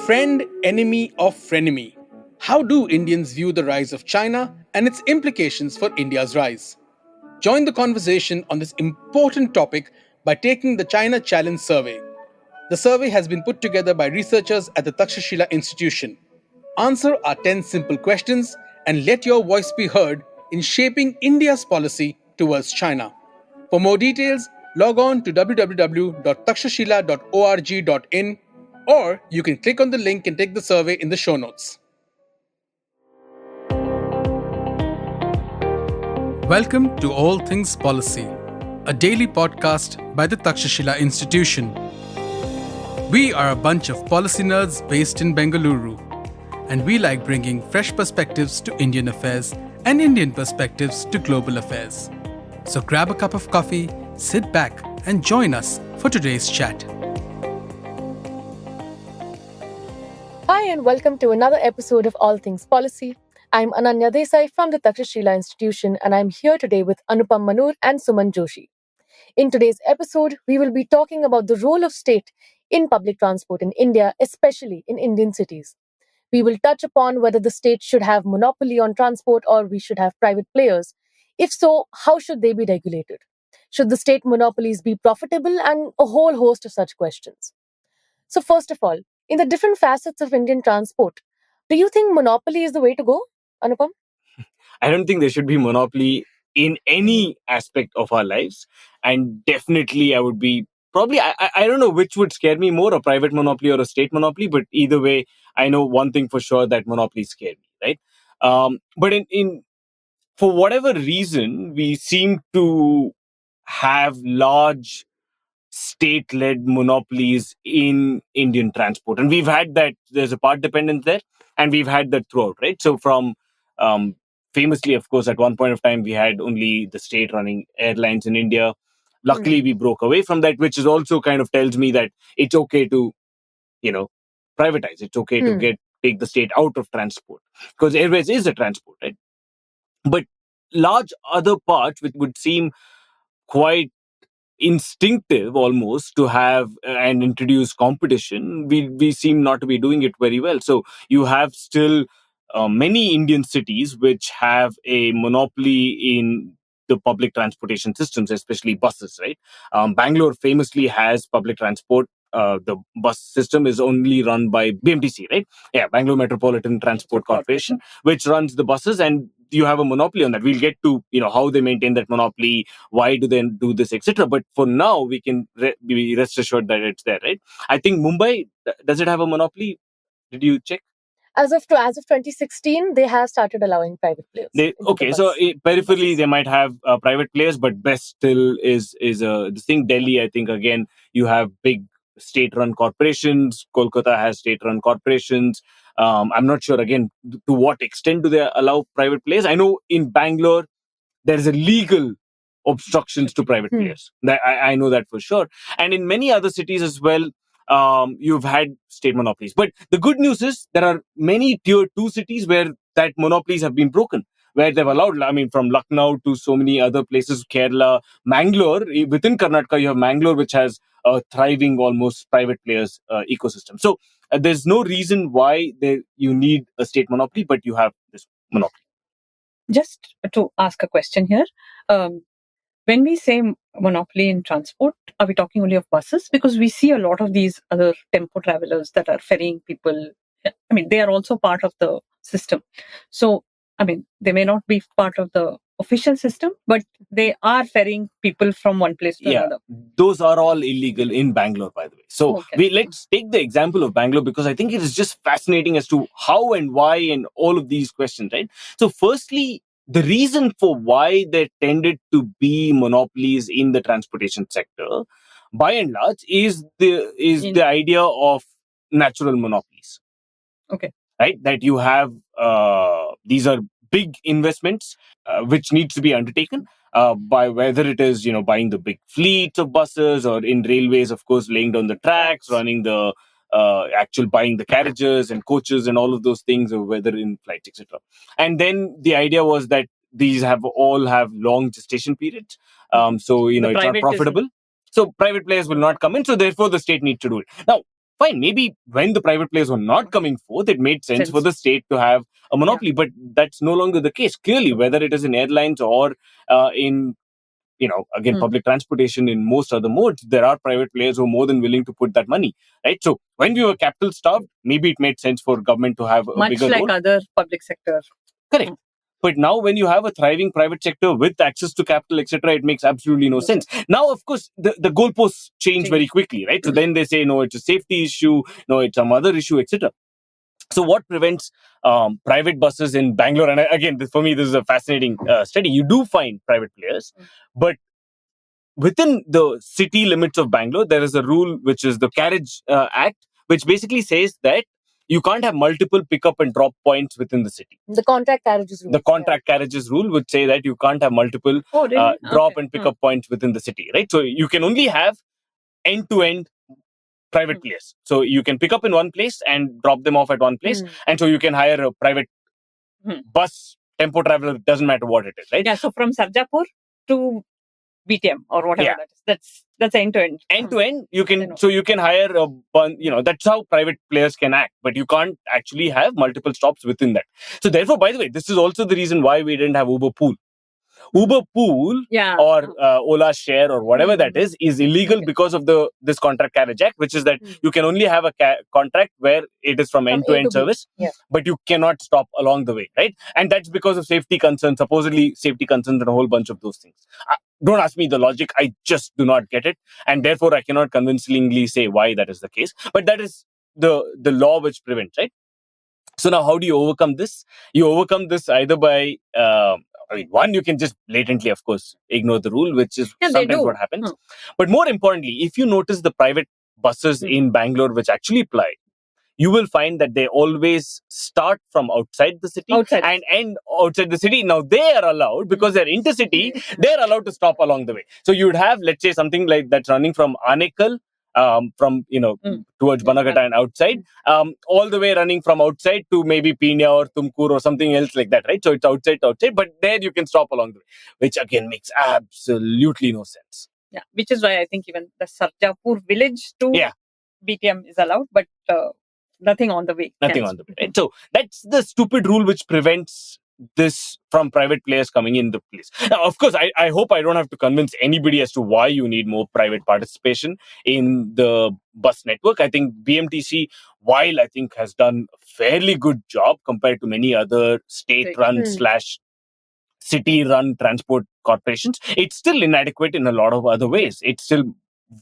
friend, enemy, or frenemy? How do Indians view the rise of China and its implications for India's rise? Join the conversation on this important topic by taking the China Challenge survey. The survey has been put together by researchers at the Takshashila Institution. Answer our 10 simple questions and let your voice be heard in shaping India's policy towards China. For more details, log on to www.takshashila.org.in or you can click on the link and take the survey in the show notes. Welcome to All Things Policy, a daily podcast by the Takshashila Institution. We are a bunch of policy nerds based in Bengaluru, and we like bringing fresh perspectives to Indian affairs and Indian perspectives to global affairs. So grab a cup of coffee, sit back, and join us for today's chat. Hi, and welcome to another episode of All Things Policy. I'm Ananya Desai from the Takshashila Institution, and I'm here today with Anupam, Manur, and Suman Joshi. In today's episode, we will be talking about the role of state in public transport in India, especially in Indian cities. We will touch upon whether the state should have monopoly on transport or we should have private players. If so, how should they be regulated? Should the state monopolies be profitable? And a whole host of such questions. So first of all, in the different facets of Indian transport, do you think monopoly is the way to go, Anupam? I don't think there should be monopoly in any aspect of our lives. And definitely I would be probably, I don't know which would scare me more, a private monopoly or a state monopoly. But either way, I know one thing for sure, that monopolies scare me, right? But in for whatever reason, we seem to have large state-led monopolies in Indian transport. And we've had that, there's a part dependence there, and we've had that throughout, right? So from famously, of course, at one point of time, we had only the state running airlines in India. Luckily, we broke away from that, which is also kind of tells me that it's okay to, privatize. It's okay to take the state out of transport, because airways is a transport, right? But large other parts which would seem quite instinctive almost to have and introduce competition, we seem not to be doing it very well. So you have still many Indian cities which have a monopoly in the public transportation systems, especially buses, right? Bangalore famously has public transport. The bus system is only run by BMTC, right? Yeah, Bangalore Metropolitan Transport Corporation, which runs the buses, and you have a monopoly on that. We'll get to how they maintain that monopoly, why do they do this, etc. But for now, we can be rest assured that it's there, right? I think Mumbai, does it have a monopoly? Did you check? As of 2016, they have started allowing private players. So peripherally, they might have private players, but best still is this thing. Delhi, I think, again, you have big state-run corporations. Kolkata has state-run corporations. I'm not sure, again, to what extent do they allow private players. I know in Bangalore, there's a legal obstructions to private players. I know that for sure. And in many other cities as well, you've had state monopolies. But the good news is there are many tier 2 cities where that monopolies have been broken, where they've allowed, from Lucknow to so many other places, Kerala, Mangalore. Within Karnataka, you have Mangalore, which has a thriving almost private players ecosystem. So there's no reason why you need a state monopoly, but you have this monopoly. Just to ask a question here, when we say monopoly in transport, are we talking only of buses? Because we see a lot of these other tempo travelers that are ferrying people. They are also part of the system. So, they may not be part of the official system, but they are ferrying people from one place to another. Those are all illegal in Bangalore, by the way. So let's take the example of Bangalore, because I think it is just fascinating as to how and why and all of these questions, right? So firstly, the reason for why there tended to be monopolies in the transportation sector, by and large, is the idea of natural monopolies. Okay. Right? That you have, these are big investments which needs to be undertaken by whether it is, buying the big fleets of buses, or in railways, of course, laying down the tracks, running the actual buying the carriages and coaches and all of those things, or whether in flights, etc. And then the idea was that these all have long gestation periods. So, it's not profitable. So private players will not come in. So therefore, the state needs to do it. Now, fine, maybe when the private players were not coming forth, it made sense for the state to have a monopoly, but that's no longer the case. Clearly, whether it is in airlines or in again, public transportation, in most other modes, there are private players who are more than willing to put that money, right? So when we were capital starved, maybe it made sense for government to have a Much bigger like role. other public sector. Correct. But now when you have a thriving private sector with access to capital, etc., it makes absolutely no sense. Now, of course, the goalposts change very quickly, right? So then they say, no, it's a safety issue, no, it's some other issue, etc. So what prevents private buses in Bangalore? And again, for me, this is a fascinating study. You do find private players, but within the city limits of Bangalore, there is a rule which is the Carriage Act, which basically says that you can't have multiple pick-up and drop points within the city. The contract carriages rule. The contract carriages rule would say that you can't have multiple drop and pick-up points within the city, right? So you can only have end-to-end private players. So you can pick up in one place and drop them off at one place. And so you can hire a private bus, tempo traveler, doesn't matter what it is, right? Yeah, so from Sarjapur to BTM or whatever that is. That's end to end. End to end, you can so you can hire that's how private players can act, but you can't actually have multiple stops within that. So therefore, by the way, this is also the reason why we didn't have Uber Pool. Uber Pool or Ola Share or whatever that is illegal because of this Contract Carriage Act, which is that you can only have a contract where it is from end-to-end service, but you cannot stop along the way, right? And that's because of safety concerns, supposedly safety concerns and a whole bunch of those things. Don't ask me the logic. I just do not get it. And therefore, I cannot convincingly say why that is the case. But that is the law which prevents, right? So now how do you overcome this? You overcome this either by... one, you can just blatantly, of course, ignore the rule, which is sometimes what happens. But more importantly, if you notice the private buses in Bangalore which actually apply, you will find that they always start from outside the city and end outside the city. Now, they are allowed, because they're intercity, they're allowed to stop along the way. So you would have, let's say, something like that's running from Anekal, towards Banagata and outside, all the way running from outside to maybe Pina or Tumkur or something else like that, right? So it's outside, but there you can stop along the way, which again makes absolutely no sense. Yeah, which is why I think even the Sarjapur village to BTM is allowed, but nothing on the way. Nothing on the way, right? So that's the stupid rule which prevents this from private players coming in the place. Now, of course, I hope I don't have to convince anybody as to why you need more private participation in the bus network. I think BMTC, while I think has done a fairly good job compared to many other state-run / city-run transport corporations, it's still inadequate in a lot of other ways. It's still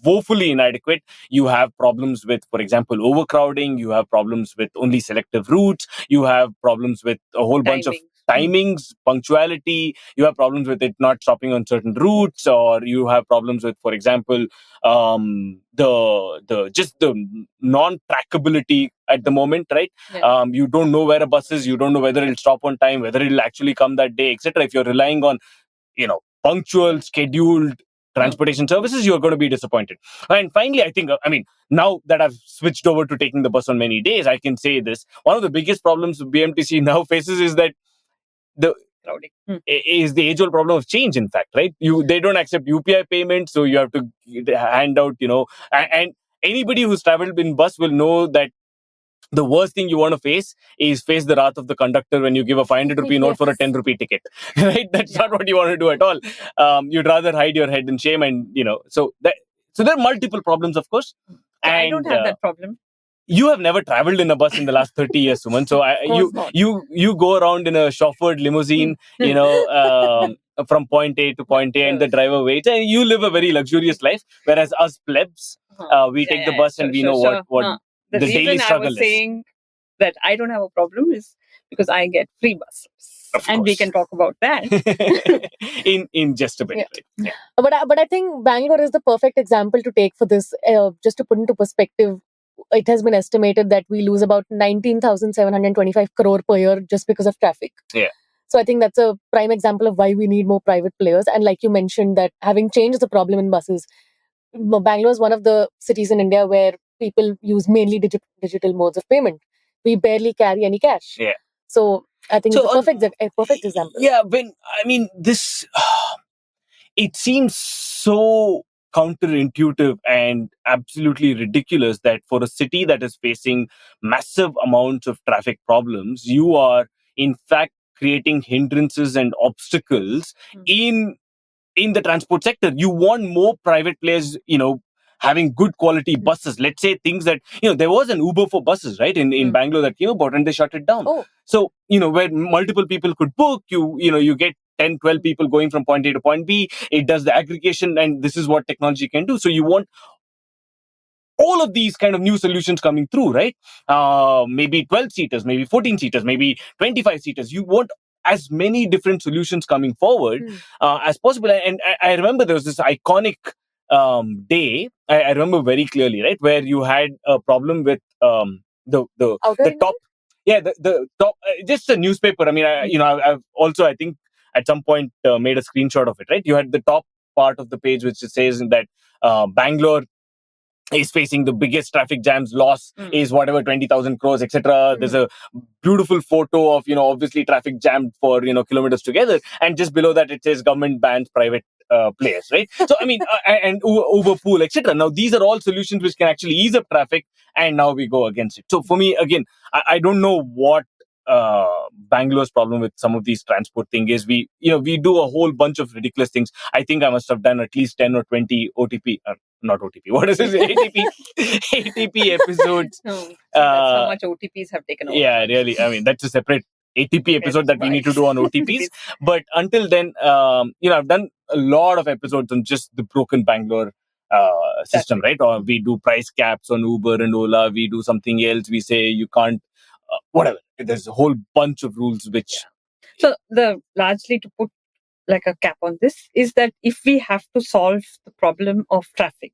woefully inadequate. You have problems with, for example, overcrowding. You have problems with only selective routes. You have problems with a whole bunch of timings, punctuality. You have problems with it not stopping on certain routes, or you have problems with, for example, the non-trackability at the moment, right? You don't know where a bus is. You don't know whether it'll stop on time, whether it'll actually come that day, etc. If you're relying on, punctual, scheduled transportation services, you're going to be disappointed. And finally, now that I've switched over to taking the bus on many days, I can say this. One of the biggest problems BMTC now faces is that is the age-old problem of change, in fact, right? They don't accept UPI payments, so you have to hand out, and anybody who's traveled in bus will know that the worst thing you want to face the wrath of the conductor when you give a 500 rupee note for a 10 rupee ticket, right? That's not what you want to do at all. You'd rather hide your head in shame, and so there are multiple problems, of course. So I don't have that problem. You have never traveled in a bus in the last 30 years, Suman. So you go around in a chauffeured limousine, from point A to point A, and the driver waits, and you live a very luxurious life. Whereas us plebs, we take the bus and we know what the daily struggle is. The reason I was saying that I don't have a problem is because I get free buses, and we can talk about that in just a bit. Yeah. Right? Yeah. But I think Bangalore is the perfect example to take for this. Just to put into perspective, it has been estimated that we lose about 19,725 crore per year just because of traffic. Yeah. So I think that's a prime example of why we need more private players. And like you mentioned, that having change is a problem in buses. Bangalore is one of the cities in India where people use mainly digital modes of payment. We barely carry any cash. Yeah. So I think it's a perfect example. Yeah, this it seems so counterintuitive and absolutely ridiculous that for a city that is facing massive amounts of traffic problems, you are in fact creating hindrances and obstacles in the transport sector. You want more private players, having good quality buses. Let's say things that, there was an Uber for buses, right, in Bangalore that came about and they shut it down. Oh. So, where multiple people could book, you get 10, 12 people going from point A to point B. It does the aggregation, and this is what technology can do. So you want all of these kind of new solutions coming through, right? Maybe 12 seaters, maybe 14 seaters, maybe 25 seaters. You want as many different solutions coming forward as possible. And I remember there was this iconic day, I remember very clearly, right, where you had a problem with the top. Yeah, the top, just a newspaper. I mean, I've also, I think, at some point made a screenshot of it, right? You had the top part of the page which says that Bangalore is facing the biggest traffic jams, loss is whatever 20,000 crores, etc. There's a beautiful photo of, obviously traffic jammed for, kilometers together. And just below that, it says government bans private players, right? So, I mean, and Uber pool, etc. Now, these are all solutions which can actually ease up traffic. And now we go against it. So for me, again, I don't know what Bangalore's problem with some of these transport thing is. We do a whole bunch of ridiculous things. I think I must have done at least 10 or 20 OTP, not OTP. What is this? ATP episodes. So that's how much OTPs have taken over. Yeah, really. I mean, that's a separate ATP episode that we need to do on OTPs. But until then, I've done a lot of episodes on just the broken Bangalore system, right? Or we do price caps on Uber and Ola. We do something else. We say you can't, whatever. There's a whole bunch of rules which. So largely to put like a cap on this is that if we have to solve the problem of traffic,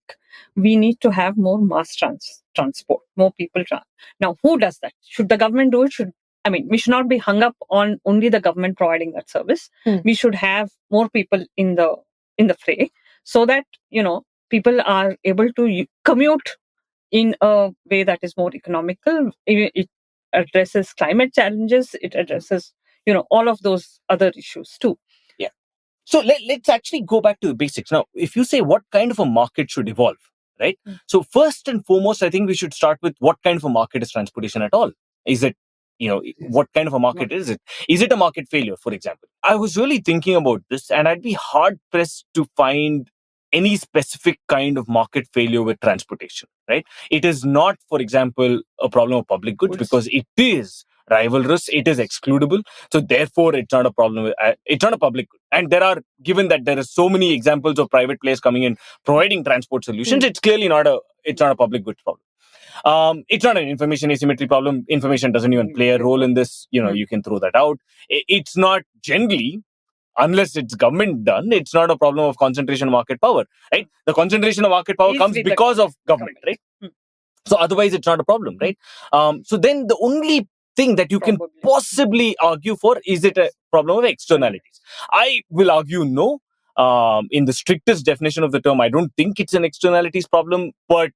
we need to have more mass transport, more people. Now, who does that? Should the government do it? We should not be hung up on only the government providing that service. We should have more people in the fray so that, people are able to commute in a way that is more economical. It addresses climate challenges. It addresses, all of those other issues too. Yeah. So let's actually go back to the basics. Now, if you say what kind of a market should evolve, right? So first and foremost, I think we should start with what kind of a market is transportation at all? Is it, what kind of a market is it? Is it a market failure, for example? I was really thinking about this, and I'd be hard pressed to find any specific kind of market failure with transportation, right? It is not, for example, a problem of public goods because it is rivalrous, it is excludable. So therefore, it's not a problem. It's not a public good. And given that there are so many examples of private players coming in providing transport solutions, it's clearly not a public goods problem. It's not an information asymmetry problem. Information doesn't even play a role in this. You can throw that out. It's not generally, unless it's government done, it's not a problem of concentration of market power, right? The concentration of market power comes because of government, right? So otherwise, it's not a problem, right? So then the only thing that you can possibly argue for is it a problem of externalities. I will argue no. In the strictest definition of the term, I don't think it's an externalities problem, but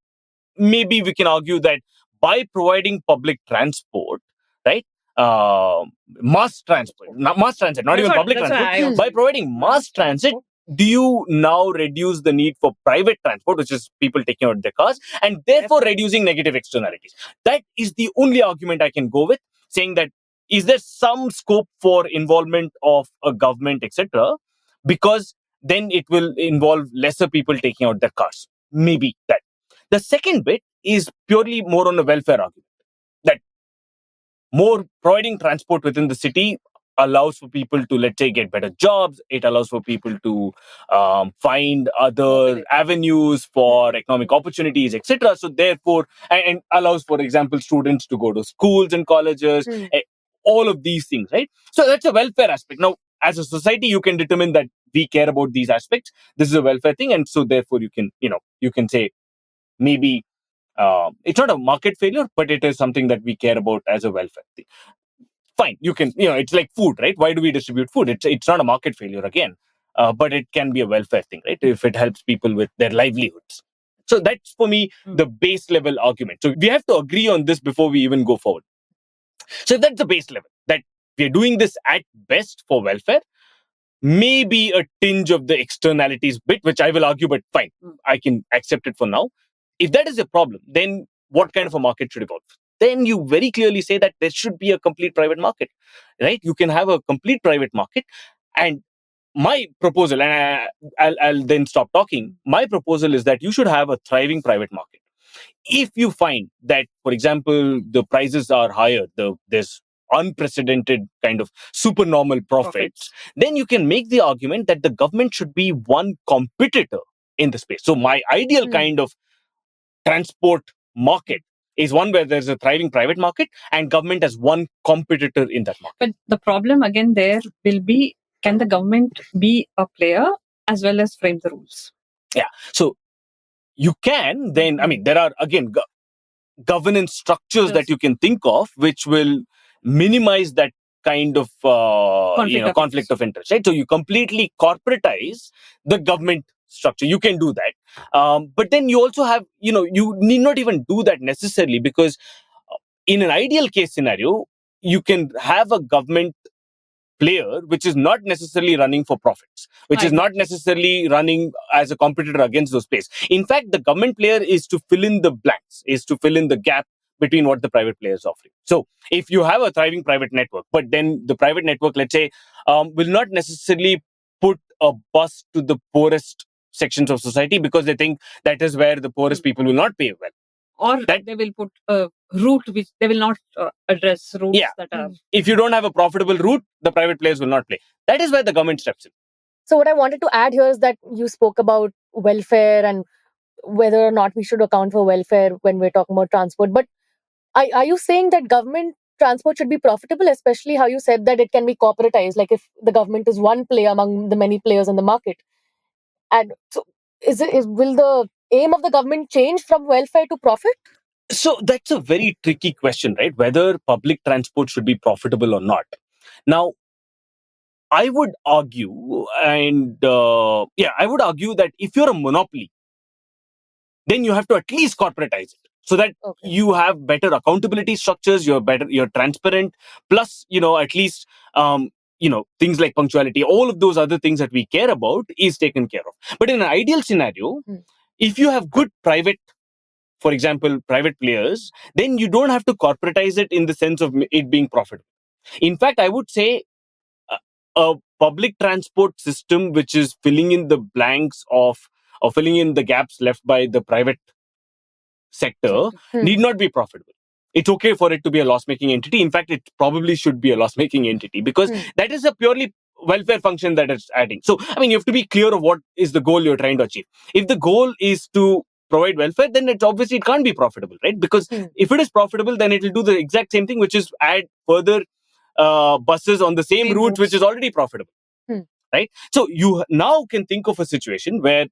maybe we can argue that by providing public transport, right? Mass transit, not even public transport. By providing mass transit, do you now reduce the need for private transport, which is people taking out their cars, and therefore reducing negative externalities? That is the only argument I can go with, saying that is there some scope for involvement of a government, etc., because then it will involve lesser people taking out their cars. Maybe that. The second bit is purely more on the welfare argument, that more providing transport within the city allows for people to, let's say, get better jobs. It allows for people to find other avenues for economic opportunities, etc. So therefore, and allows, for example, students to go to schools and colleges, all of these things, right? So that's a welfare aspect. Now, as a society, you can determine that we care about these aspects. This is a welfare thing. And so therefore, you can say, maybe it's not a market failure, but it is something that we care about as a welfare thing. Fine, you can, it's like food, right? Why do we distribute food? It's not a market failure again, but it can be a welfare thing, right? If it helps people with their livelihoods. So that's for me the base level argument. So we have to agree on this before we even go forward. So if that's the base level, that we're doing this at best for welfare, maybe a tinge of the externalities bit, which I will argue, but fine, I can accept it for now. If that is a problem, then what kind of a market should evolve? Then you very clearly say that there should be a complete private market, right? You can have a complete private market. And my proposal, and I'll then stop talking. My proposal is that you should have a thriving private market. If you find that, for example, the prices are higher, there's unprecedented kind of supernormal profits, then you can make the argument that the government should be one competitor in the space. So my ideal kind of transport market is one where there's a thriving private market and government as one competitor in that market. But the problem again there will be, can the government be a player as well as frame the rules? Yeah. So you can then, I mean, there are again governance structures that you can think of which will minimize that kind of conflict of interest, right? So you completely corporatize the government structure. You can do that, but then you also have, you need not even do that necessarily, because in an ideal case scenario, you can have a government player which is not necessarily running for profits, which is not necessarily running as a competitor against those players. In fact, the government player is to fill in the blanks, is to fill in the gap between what the private player is offering. So if you have a thriving private network, but then the private network, let's say, will not necessarily put a bus to the poorest sections of society because they think that is where the poorest people will not pay well. Or that they will put a route which they will not address routes that are... If you don't have a profitable route, the private players will not play. That is where the government steps in. So what I wanted to add here is that you spoke about welfare and whether or not we should account for welfare when we're talking about transport. But are you saying that government transport should be profitable, especially how you said that it can be corporatized, like if the government is one player among the many players in the market? And so will the aim of the government change from welfare to profit? So that's a very tricky question, right? Whether public transport should be profitable or not. Now, I would argue, I would argue that if you're a monopoly, then you have to at least corporatize it so that you have better accountability structures, you're transparent, plus, at least, things like punctuality, all of those other things that we care about is taken care of. But in an ideal scenario, if you have good private, for example, private players, then you don't have to corporatize it in the sense of it being profitable. In fact, I would say a public transport system which is filling in the blanks or filling in the gaps left by the private sector need not be profitable. It's okay for it to be a loss-making entity. In fact, it probably should be a loss-making entity because that is a purely welfare function that it's adding. So, I mean, you have to be clear of what is the goal you're trying to achieve. If the goal is to provide welfare, then it can't be profitable, right? Because if it is profitable, then it will do the exact same thing, which is add further buses on the same route, which is already profitable, right? So you now can think of a situation where,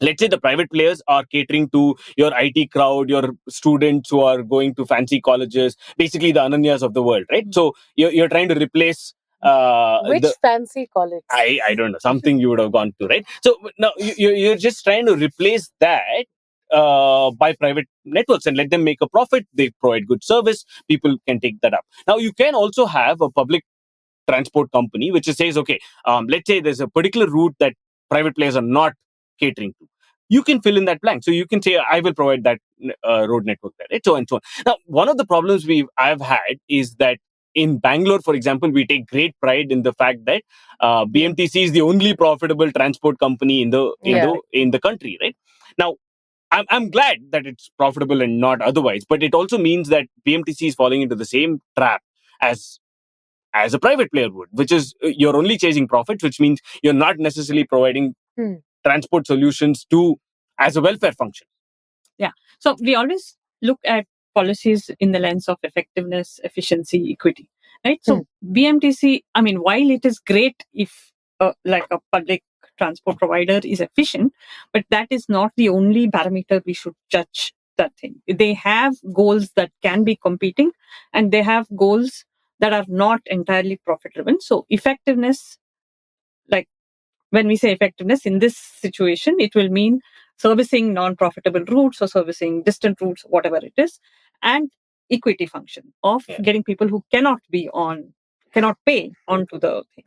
let's say, the private players are catering to your IT crowd, your students who are going to fancy colleges, basically the Ananyas of the world, right? So you're trying to replace which fancy college? I don't know, something you would have gone to, right? So now you're just trying to replace that by private networks and let them make a profit. They provide good service. People can take that up. Now you can also have a public transport company which says, okay, let's say there's a particular route that private players are not catering to. You can fill in that blank. So you can say, I will provide that road network there, right? So and so on. Now, one of the problems I've had is that in Bangalore, for example, we take great pride in the fact that BMTC is the only profitable transport company in the country, right? Now, I'm glad that it's profitable and not otherwise, but it also means that BMTC is falling into the same trap as a private player would, which is you're only chasing profits, which means you're not necessarily providing transport solutions as a welfare function. Yeah. So we always look at policies in the lens of effectiveness, efficiency, equity, right? So BMTC, I mean, while it is great if like a public transport provider is efficient, but that is not the only parameter we should judge that thing. They have goals that can be competing and they have goals that are not entirely profit driven. So effectiveness, like when we say effectiveness in this situation, it will mean servicing non-profitable routes or servicing distant routes, whatever it is, and equity function of getting people who cannot pay onto the thing.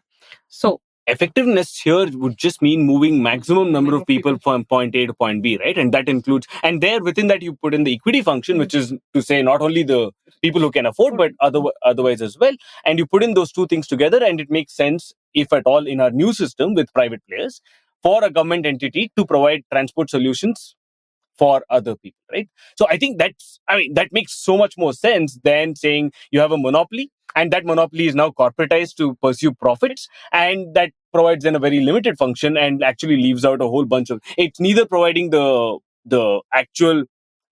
So effectiveness here would just mean moving maximum number of people from point A to point B, right? And that includes, and there within that you put in the equity function, which is to say not only the people who can afford, but otherwise as well. And you put in those two things together, and it makes sense, if at all, in our new system with private players, for a government entity to provide transport solutions for other people, right? So I think that makes so much more sense than saying you have a monopoly, and that monopoly is now corporatized to pursue profits, and that provides then a very limited function and actually leaves out a whole bunch of. It's neither providing the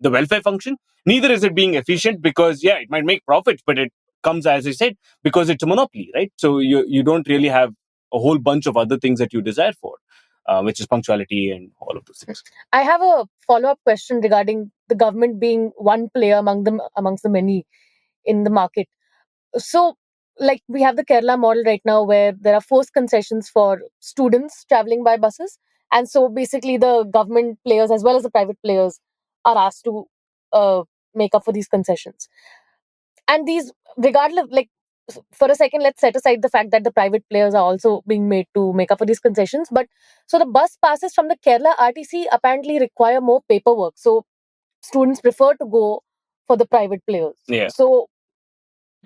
welfare function, neither is it being efficient, because it might make profits, but it comes, as I said, because it's a monopoly, right? So you don't really have a whole bunch of other things that you desire for. Which is punctuality and all of those things. I have a follow-up question regarding the government being one player amongst the many in the market. So, like, we have the Kerala model right now where there are forced concessions for students traveling by buses. And so basically the government players as well as the private players are asked to make up for these concessions. And these, regardless, like, for a second, let's set aside the fact that the private players are also being made to make up for these concessions. But so the bus passes from the Kerala RTC apparently require more paperwork. So students prefer to go for the private players. Yeah. So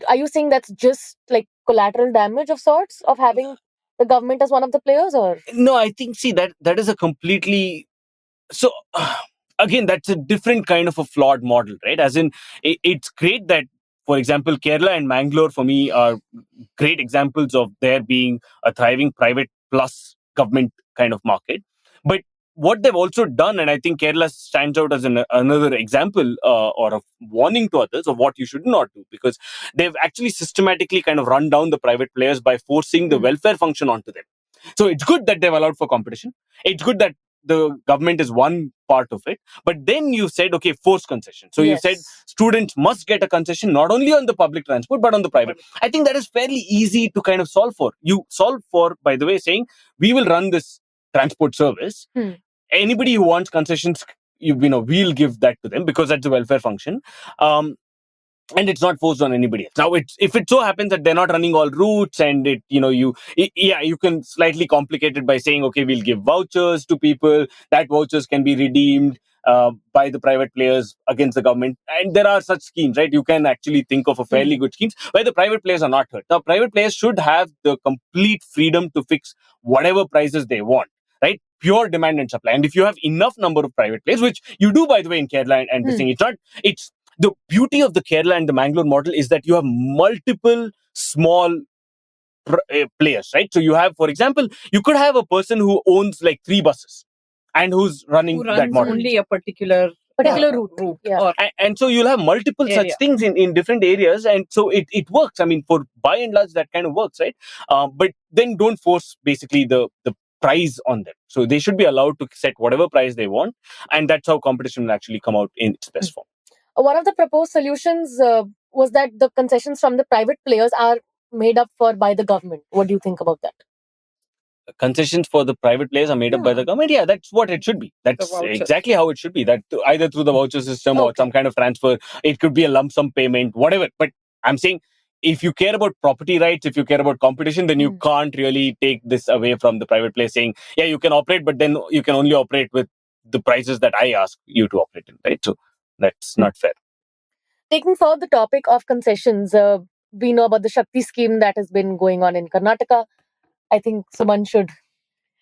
are you saying that's just like collateral damage of sorts of having the government as one of the players, or? No, I think, see, that is a completely. So, again, that's a different kind of a flawed model, right? As in, it's great that, for example, Kerala and Mangalore for me are great examples of there being a thriving private plus government kind of market. But what they've also done, and I think Kerala stands out as another example or a warning to others of what you should not do, because they've actually systematically kind of run down the private players by forcing the welfare function onto them. So it's good that they've allowed for competition. It's good that the government is one part of it. But then you said, okay, forced concession. So you said students must get a concession not only on the public transport, but on the private. I think that is fairly easy to kind of solve for. You solve for, by the way, saying we will run this transport service. Anybody who wants concessions, we'll give that to them because that's a welfare function. And it's not forced on anybody else. Now, if it so happens that they're not running all routes, and you can slightly complicate it by saying, okay, we'll give vouchers to people. That vouchers can be redeemed by the private players against the government. And there are such schemes, right? You can actually think of a fairly good schemes where the private players are not hurt. Now, private players should have the complete freedom to fix whatever prices they want, right? Pure demand and supply. And if you have enough number of private players, which you do, by the way, in Kerala and this thing, it's the beauty of the Kerala and the Mangalore model is that you have multiple small players, right? So you have, for example, you could have a person who owns like 3 buses and who's running that model. Only a particular route. Yeah. And so you'll have multiple such things in different areas. And so it works. I mean, for by and large, that kind of works, right? But then don't force basically the price on them. So they should be allowed to set whatever price they want. And that's how competition will actually come out in its best form. One of the proposed solutions was that the concessions from the private players are made up for by the government. What do you think about that? Concessions for the private players are made up by the government. Yeah, that's what it should be. That's exactly how it should be. That either through the voucher system or some kind of transfer. It could be a lump sum payment, whatever. But I'm saying, if you care about property rights, if you care about competition, then you can't really take this away from the private player saying, yeah, you can operate, but then you can only operate with the prices that I ask you to operate in, right? So that's not fair. Taking forward the topic of concessions, we know about the Shakti scheme that has been going on in Karnataka. I think Suman should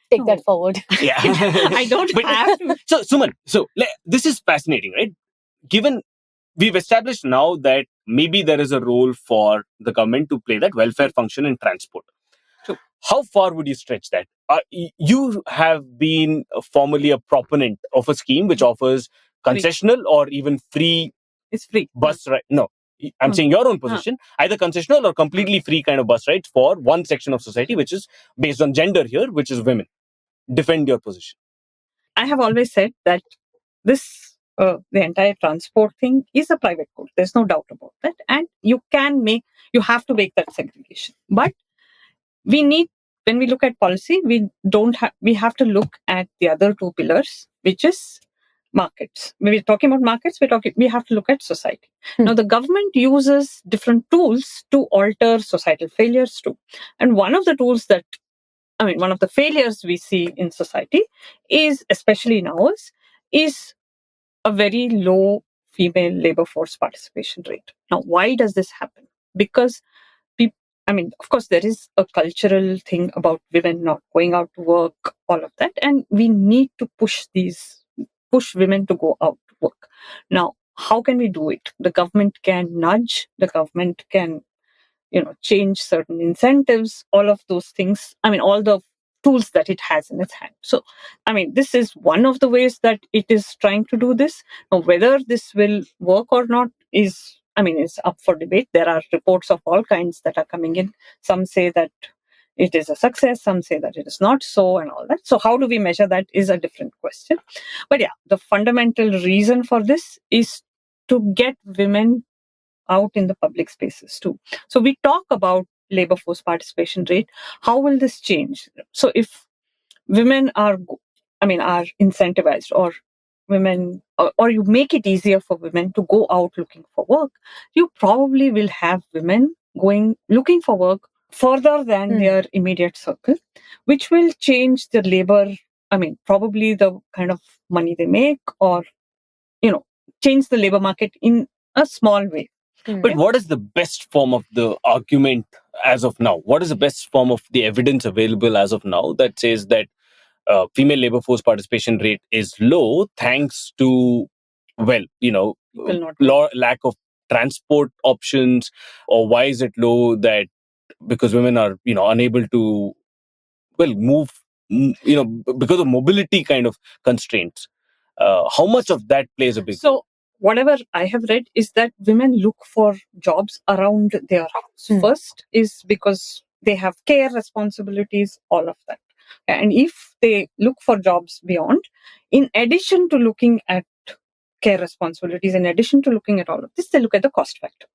take that forward. Yeah. I don't have to. So, Suman, this is fascinating, right? Given we've established now that maybe there is a role for the government to play that welfare function in transport. So, how far would you stretch that? You have been formerly a proponent of a scheme which offers concessional or even free. It's free. Bus ride. No, I'm saying your own position, either concessional or completely free kind of bus rides for one section of society, which is based on gender here, which is women. Defend your position. I have always said that this, the entire transport thing is a private good. There's no doubt about that. And you have to make that segregation. But when we look at policy, we have to look at the other 2 pillars, which is markets. When we're talking about markets, we have to look at society. Now, the government uses different tools to alter societal failures too. And one of the tools that one of the failures we see in society is, especially in ours, is a very low female labor force participation rate. Now, why does this happen? Because people, of course, there is a cultural thing about women not going out to work, all of that, and we need to push women to go out to work. Now, how can we do it? The government can nudge, the government can change certain incentives, all of those things. All the tools that it has in its hand. So, this is one of the ways that it is trying to do this. Now, whether this will work or not is up for debate. There are reports of all kinds that are coming in. Some say that it is a success, some say that it is not so, and all that. So how do we measure that is a different question. But yeah, the fundamental reason for this is to get women out in the public spaces too. So we talk about labor force participation rate. How will this change? So if women are incentivized, or women, or you make it easier for women to go out looking for work, you probably will have women going looking for work further than their immediate circle, which will change the labor, probably the kind of money they make, or change the labor market in a small way. But what is the best form of the argument as of now? What is the best form of the evidence available as of now that says that female labor force participation rate is low thanks to, lack of transport options? Or why is it low? That because women are, unable to, move, because of mobility kind of constraints. How much of that plays a big role? So whatever I have read is that women look for jobs around their house. First is because they have care responsibilities, all of that. And if they look for jobs beyond, in addition to looking at care responsibilities, in addition to looking at all of this, they look at the cost factor.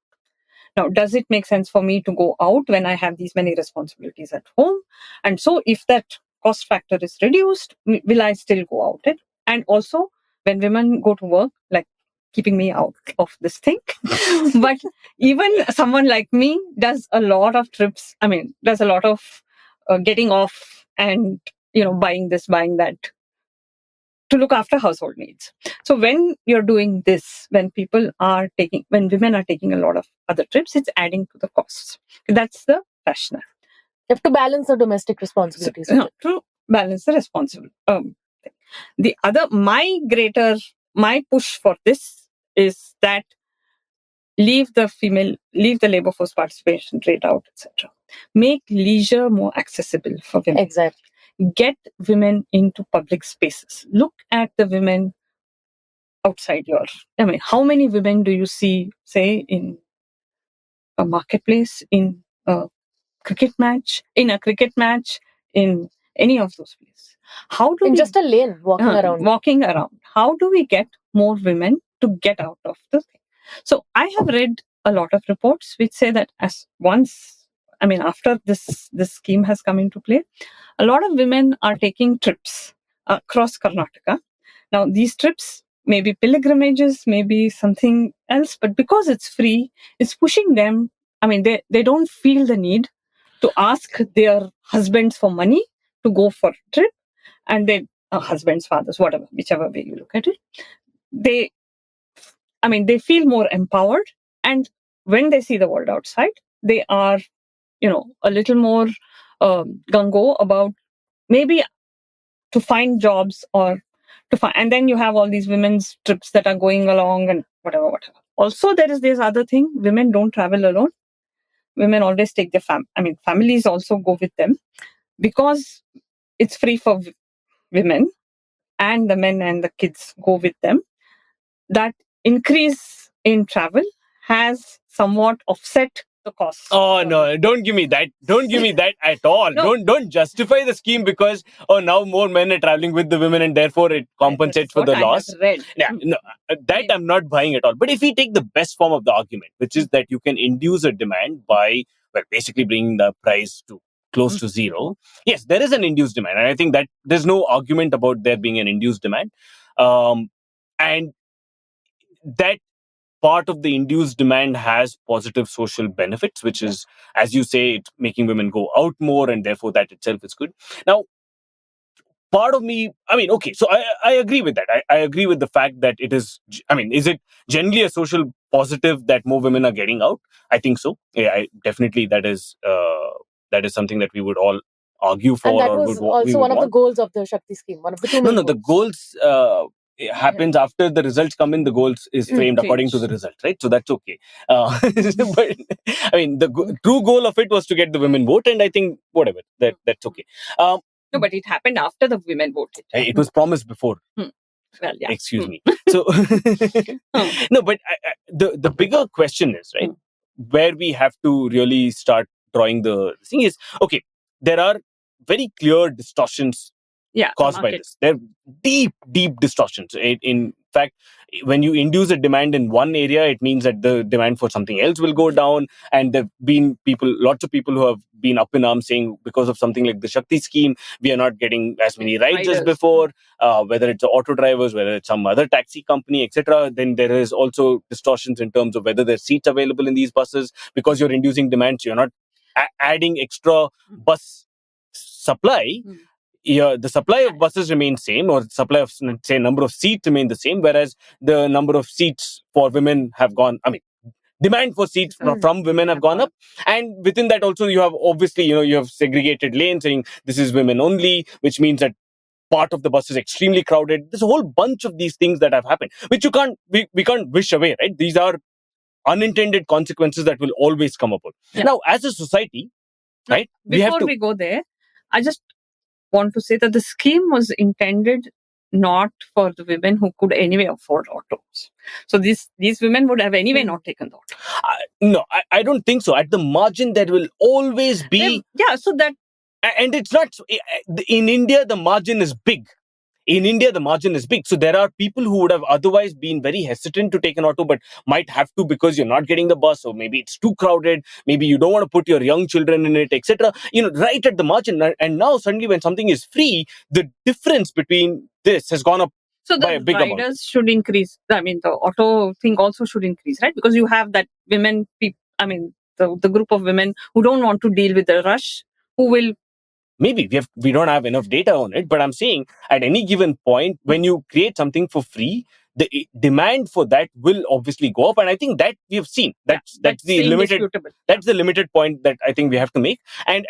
Now, does it make sense for me to go out when I have these many responsibilities at home? And so if that cost factor is reduced, will I still go out? And also, when women go to work, like keeping me out of this thing, but even someone like me does a lot of trips, does a lot of getting off and, buying this, buying that, to look after household needs. So when you're doing this, when women are taking a lot of other trips, it's adding to the costs. That's the rationale. You have to balance the domestic responsibilities. To balance the responsibility. The other, my push for this is that leave the labor force participation rate out, etc. Make leisure more accessible for women. Exactly. Get women into public spaces. Look at the women outside how many women do you see, say, in a marketplace, in a cricket match, in any of those places? How do in we, just a lane walking around? How do we get more women to get out of the thing? So I have read a lot of reports which say that after this scheme has come into play, a lot of women are taking trips across Karnataka. Now, these trips may be pilgrimages, maybe something else, but because it's free, it's pushing them. They don't feel the need to ask their husbands for money to go for a trip, and they husbands, fathers, whatever, whichever way you look at it, they feel more empowered, and when they see the world outside, they are a little more gung-ho about maybe to find jobs, or to find, and then you have all these women's trips that are going along and whatever. Also, there is this other thing: women don't travel alone. Women always take their families also go with them, because it's free for women, and the men and the kids go with them. That increase in travel has somewhat offset the cost. Oh no! Don't give me that. Don't give me that at all. No. Don't justify the scheme because now more men are traveling with the women and therefore it compensates for the loss. Yeah, no, that I'm not buying at all. But if we take the best form of the argument, which is that you can induce a demand by basically bringing the price to close to zero. Yes, there is an induced demand, and I think that there's no argument about there being an induced demand, and that part of the induced demand has positive social benefits, which is, as you say, it's making women go out more, and therefore that itself is good. Now, part of me, I mean, okay, so I agree with that. I agree with the fact that it is, I mean, is it generally a social positive that more women are getting out? I think so. Yeah, definitely that is something that we would all argue for, And that or was we also would one of the want. goals of the Shakti scheme, one of the two No, main no, the goals it happens after the results come in. The goals is framed according to the results, right? So that's okay. But I mean, the true goal of it was to get the women vote, and I think whatever that's okay. No, but it happened after the women voted. It was promised before. Well, yeah. Excuse me. So no, but the bigger question is, right, where we have to really start drawing the thing is, okay, there are very clear distortions caused by this. They're deep distortions. In fact, when you induce a demand in one area, it means that the demand for something else will go down. And there've been lots of people who have been up in arms saying because of something like the Shakti scheme, we are not getting as many rides as before. Whether it's auto drivers, whether it's some other taxi company, etc. Then there is also distortions in terms of whether there's seats available in these buses, because you're inducing demand. So you're not adding extra bus supply. The supply of buses remains same, or the supply of, say, number of seats remain the same, whereas the number of seats for women have gone, I mean, demand for seats from women have gone up. And within that also, you have obviously, you have segregated lanes saying this is women only, which means that part of the bus is extremely crowded. There's a whole bunch of these things that have happened, which we can't wish away, right? These are unintended consequences that will always come upon. Now, as a society, right? Before we go there, I just want to say that the scheme was intended not for the women who could anyway afford autos. So these women would have anyway not taken the auto. No, I don't think so. At the margin, there will always be. So that. And it's not. In India, the margin is big. So there are people who would have otherwise been very hesitant to take an auto, but might have to because you're not getting the bus, or maybe it's too crowded, maybe you don't want to put your young children in it, etc. Right at the margin. And now suddenly when something is free, the difference between this has gone up. So the riders should increase. I mean, the auto thing also should increase, right? Because you have that women, the group of women who don't want to deal with the rush, who will. Maybe we don't have enough data on it, but I'm saying at any given point, when you create something for free, the demand for that will obviously go up. And I think that we have seen. That's the limited. That's the limited point that I think we have to make. And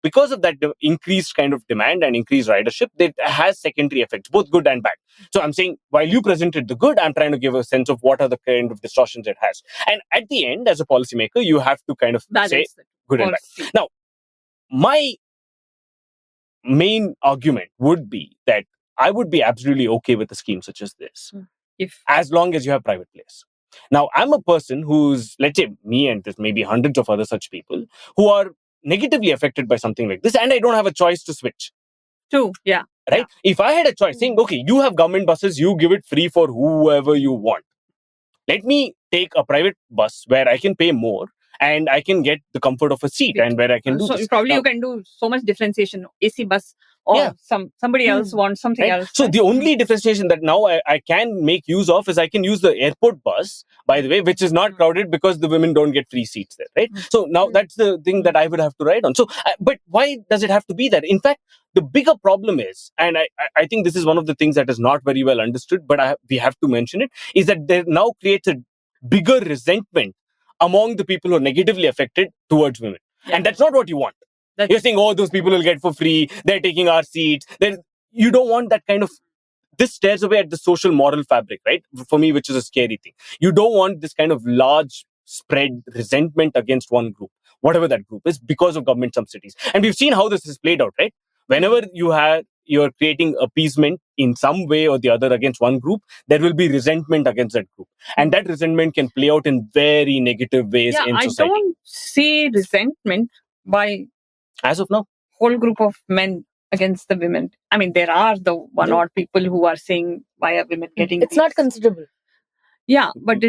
because of that increased kind of demand and increased ridership, it has secondary effects, both good and bad. So I'm saying, while you presented the good, I'm trying to give a sense of what are the kind of distortions it has. And at the end, as a policymaker, you have to kind of say good and bad. Now, my main argument would be that I would be absolutely okay with a scheme such as this, as long as you have private players. Now, I'm a person who's, let's say, me and there's maybe hundreds of other such people who are negatively affected by something like this, and I don't have a choice to switch. True, yeah. Right? Yeah. If I had a choice saying, okay, you have government buses, you give it free for whoever you want. Let me take a private bus where I can pay more and I can get the comfort of a seat, and where I can do this. Probably you can do so much differentiation. AC bus, or somebody else wants something else. So the only differentiation that now I can make use of is I can use the airport bus, by the way, which is not crowded because the women don't get free seats there, right? So now that's the thing that I would have to ride on. So, but why does it have to be that? In fact, the bigger problem is, and I think this is one of the things that is not very well understood, but we have to mention it, is that there now creates a bigger resentment among the people who are negatively affected towards women. Yeah. And that's not what you want. You're saying, oh, those people will get for free, they're taking our seats. You don't want that kind of. This tears away at the social moral fabric, right? For me, which is a scary thing. You don't want this kind of large spread resentment against one group, whatever that group is, because of government subsidies. And we've seen how this is played out, right? Whenever you're creating appeasement in some way or the other against one group, there will be resentment against that group. And that resentment can play out in very negative ways in society. I don't see resentment by, as of now, whole group of men against the women. I mean, there are the one odd people who are saying, why are women getting It's not considerable. Yeah, but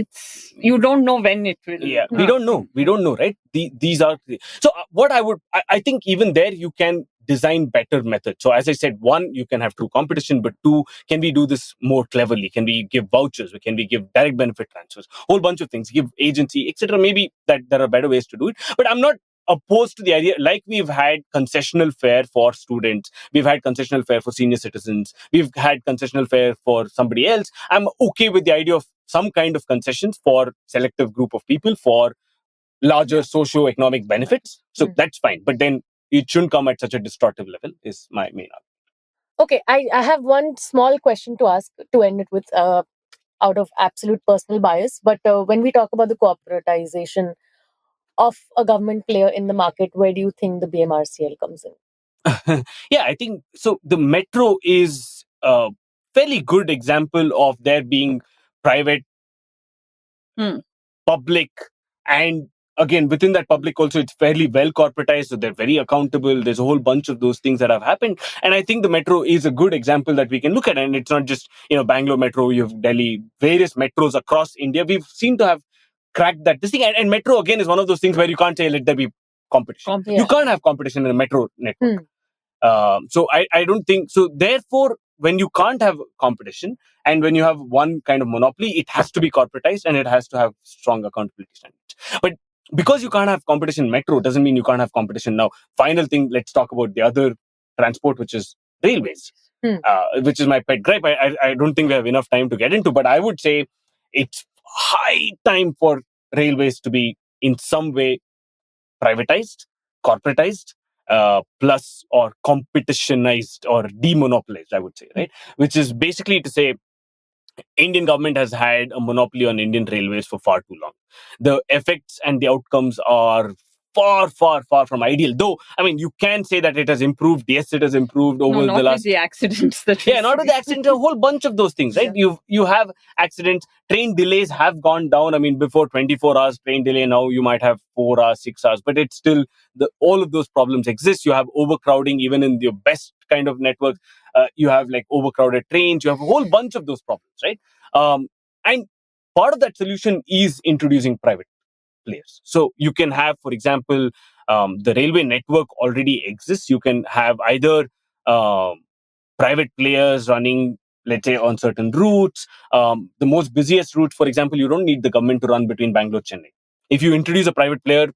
you don't know when it will. Yeah, we don't know. We don't know, right? These are. So what I think even there you can design better methods. So as I said, one, you can have true competition, but two, can we do this more cleverly? Can we give vouchers? Can we give direct benefit transfers? Whole bunch of things, give agency, etc. Maybe that there are better ways to do it. But I'm not opposed to the idea, like we've had concessional fare for students, we've had concessional fare for senior citizens, we've had concessional fare for somebody else. I'm okay with the idea of some kind of concessions for selective group of people for larger socio-economic benefits. So that's fine. But then it shouldn't come at such a distortive level, is my main argument. Okay, I have one small question to ask to end it with, out of absolute personal bias. But when we talk about the corporatization of a government player in the market, where do you think the BMRCL comes in? Yeah, I think so. The metro is a fairly good example of there being private, public, and again, within that public also, it's fairly well corporatized. So they're very accountable. There's a whole bunch of those things that have happened. And I think the metro is a good example that we can look at. And it's not just, Bangalore metro, you have Delhi, various metros across India. We've seen to have cracked that. This thing, and metro again is one of those things where you can't say, let there be competition. You can't have competition in a metro network. So I don't think so. Therefore, when you can't have competition and when you have one kind of monopoly, it has to be corporatized and it has to have strong accountability standards. But because you can't have competition in metro doesn't mean you can't have competition now. Final thing, let's talk about the other transport, which is railways, which is my pet gripe. I don't think we have enough time to get into, but I would say it's high time for railways to be in some way privatized, corporatized, plus or competitionized or demonopolized, I would say, right? Which is basically to say Indian government has had a monopoly on Indian railways for far too long. The effects and the outcomes are far, far, far from ideal. Though, I mean, you can say that it has improved. Yes, it has improved over the last... the accidents that not with the accidents, a whole bunch of those things, right? You have accidents, train delays have gone down. I mean, before 24 hours train delay, now you might have 4 hours, 6 hours, but it's still, all of those problems exist. You have overcrowding even in your best kind of networks. You have like overcrowded trains. You have a whole bunch of those problems, right? And part of that solution is introducing private players. So you can have, for example, the railway network already exists. You can have either private players running, let's say, on certain routes. The most busiest routes, for example, you don't need the government to run between Bangalore and Chennai. If you introduce a private player,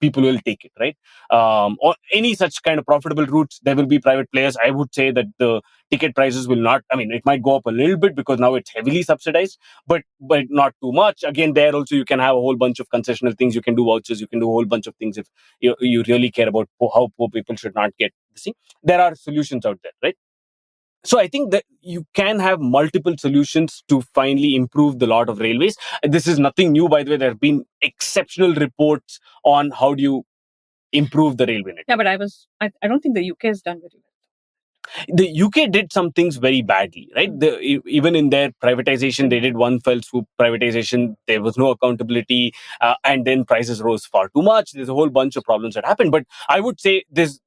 people will take it, right? Or any such kind of profitable routes, there will be private players. I would say that the ticket prices will not, I mean, it might go up a little bit because now it's heavily subsidized, but not too much. Again, there also you can have a whole bunch of concessional things. You can do vouchers. You can do a whole bunch of things if you really care about how poor people should not get this thing. There are solutions out there, right? So I think that you can have multiple solutions to finally improve the lot of railways. This is nothing new, by the way. There have been exceptional reports on how do you improve the railway network. Yeah, but I don't think the UK has done very well. The UK did some things very badly, right? Even in their privatization, they did one fell swoop privatization. There was no accountability, and then prices rose far too much. There's a whole bunch of problems that happened. But I would say this,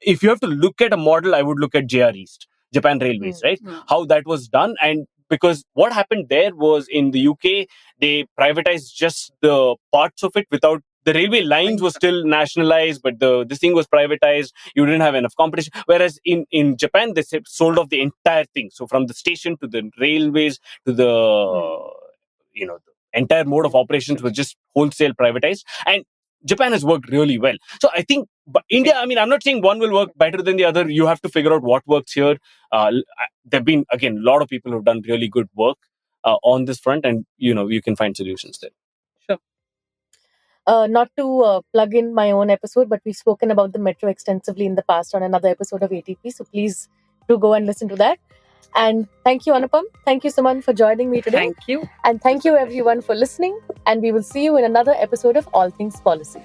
if you have to look at a model, I would look at JR East, Japan Railways, right? How that was done. And because what happened there was in the UK, they privatized just the parts of it without the railway lines were still nationalized, but this thing was privatized. You didn't have enough competition. Whereas in Japan, they sold off the entire thing. So from the station to the railways to the entire mode of operations was just wholesale privatized. And Japan has worked really well. So I think India, I mean, I'm not saying one will work better than the other. You have to figure out what works here. There have been, again, a lot of people who have done really good work on this front, and you can find solutions there. Sure. Not to plug in my own episode, but we've spoken about the metro extensively in the past on another episode of ATP. So please do go and listen to that. And thank you, Anupam. Thank you, Suman, for joining me today. Thank you. And thank you, everyone, for listening. And we will see you in another episode of All Things Policy.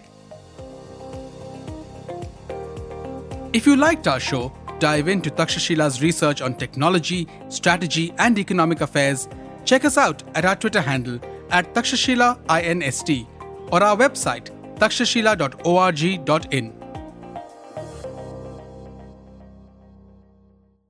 If you liked our show, dive into Takshashila's research on technology, strategy, and economic affairs. Check us out at our Twitter handle @TakshashilaINST or our website takshashila.org.in.